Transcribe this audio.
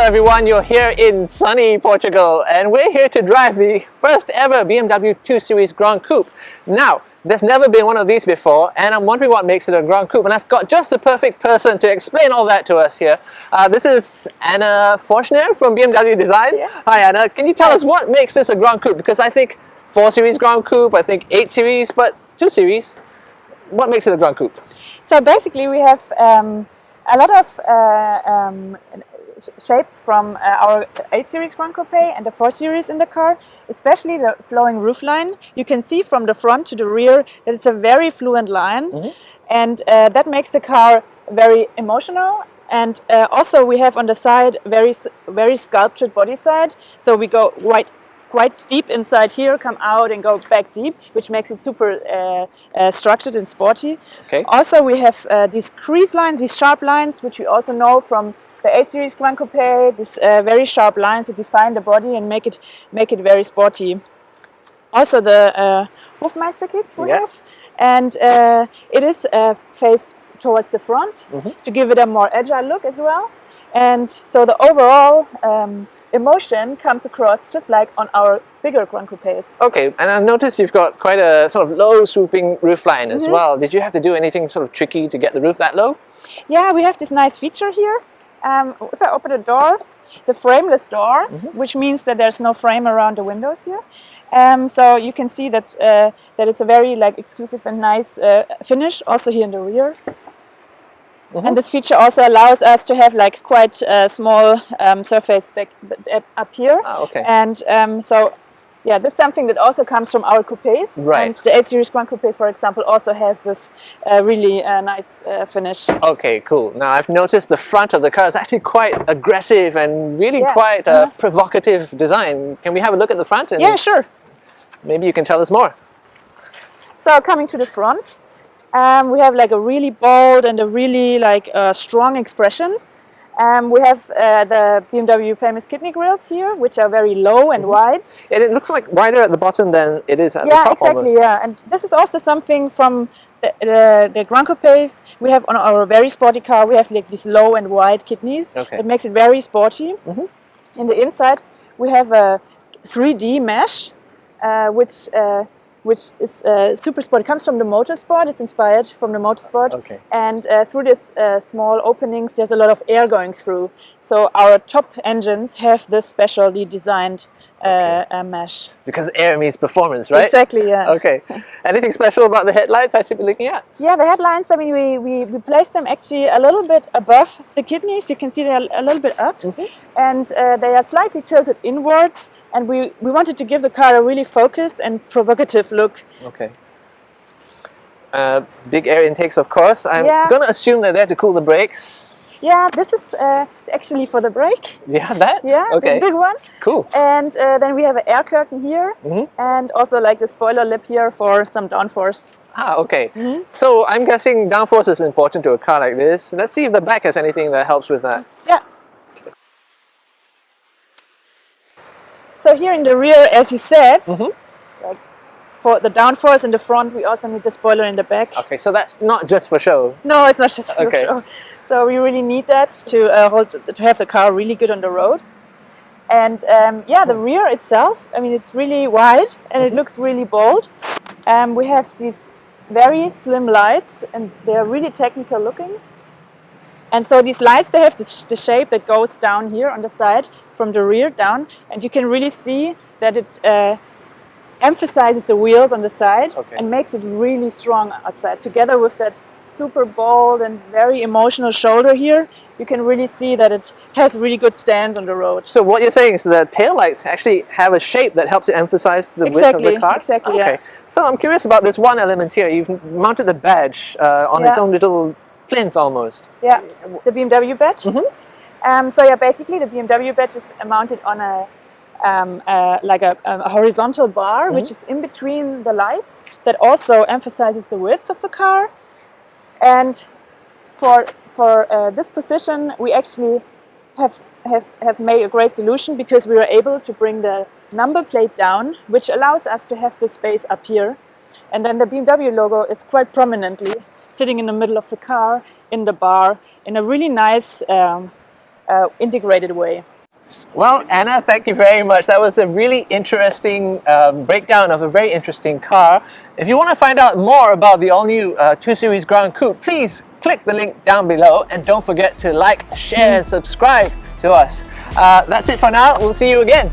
everyone, you're here in sunny Portugal and we're here to drive the first ever BMW 2 Series Gran Coupe. Now, there's never been one of these before and I'm wondering what makes it a Gran Coupe, and I've got just the perfect person to explain all that to us here. This is Anne Forschner from BMW Design. Yeah. Hi Anna, can you tell us what makes this a Gran Coupe? Because I think 4 Series Gran Coupe, I think 8 Series, but 2 Series, what makes it a Gran Coupe? So basically we have a lot of shapes from our 8 Series Gran Coupe and the 4 Series in the car, especially the flowing roofline. You can see from the front to the rear that it's a very fluent line, and that makes the car very emotional. And also we have on the side very sculptured body side, so we go quite deep inside here, come out and go back deep, which makes it super structured and sporty. Okay. Also we have these crease lines, these sharp lines, which we also know from the 8 Series Gran Coupe, these very sharp lines that define the body and make it very sporty. Also the Hofmeister kit we have, and it is faced towards the front to give it a more agile look as well. And so the overall emotion comes across just like on our bigger Gran Coupes. Okay, and I noticed you've got quite a sort of low swooping roofline as well. Did you have to do anything sort of tricky to get the roof that low? Yeah, we have this nice feature here. If I open the door, the frameless doors, which means that there's no frame around the windows here. So you can see that that it's a very exclusive and nice finish also here in the rear. And this feature also allows us to have quite a small surface back up here. Ah, okay. And so yeah, this is something that also comes from our coupes. Right. And the 8 Series Gran Coupe, for example, also has this really nice finish. Okay, cool. Now I've noticed the front of the car is actually quite aggressive and really quite a provocative design. Can we have a look at the front? And yeah, sure. Maybe you can tell us more. So coming to the front, we have a really bold and a really strong expression. We have the BMW famous kidney grills here, which are very low and wide. And it looks like wider at the bottom than it is at the top. Yeah, exactly. Almost. Yeah, and this is also something from the Gran Coupes we have on our very sporty car. We have these low and wide kidneys. Okay. It makes it very sporty. In the inside, we have a 3D mesh, which is super sport. It comes from the motorsport. It's inspired from the motorsport. Okay. And through these small openings, there's a lot of air going through. So our top engines have this specially designed mesh. Because air means performance, right? Exactly, yeah. Okay. Anything special about the headlights I should be looking at? Yeah, the headlights, I mean, we placed them actually a little bit above the kidneys. You can see they're a little bit up. And they are slightly tilted inwards. And we wanted to give the car a really focused and provocative look. Okay. Big air intakes, of course. I'm going to assume they're there to cool the brakes. Yeah, this is actually for the brake. Yeah, that? Yeah, okay. the big one. Cool. And then we have an air curtain here, and also the spoiler lip here for some downforce. Ah, okay. So I'm guessing downforce is important to a car like this. Let's see if the back has anything that helps with that. Yeah. So here in the rear, as you said, for the downforce in the front, we also need the spoiler in the back. Okay, so that's not just for show. No, it's not just for show. So we really need that to have the car really good on the road. And yeah, the rear itself, I mean, it's really wide and it looks really bold. We have these very slim lights and they are really technical looking. And so these lights, they have the shape that goes down here on the side from the rear down, and you can really see that it emphasizes the wheels on the side and makes it really strong outside. Together with that super bold and very emotional shoulder here, you can really see that it has really good stance on the road. So what you're saying is the taillights actually have a shape that helps to emphasize the width of the car? Exactly, okay. So I'm curious about this one element here. You've mounted the badge on its own little plinth almost. Yeah, the BMW badge. So yeah, basically the BMW badge is mounted on a horizontal bar, which is in between the lights, that also emphasizes the width of the car. And for this position, we actually have made a great solution, because we were able to bring the number plate down, which allows us to have the space up here. And then the BMW logo is quite prominently sitting in the middle of the car, in the bar, in a really nice integrated way. Well, Anna, thank you very much. That was a really interesting breakdown of a very interesting car. If you want to find out more about the all-new 2 Series Gran Coupe, please click the link down below and don't forget to like, share and subscribe to us. That's it for now. We'll see you again.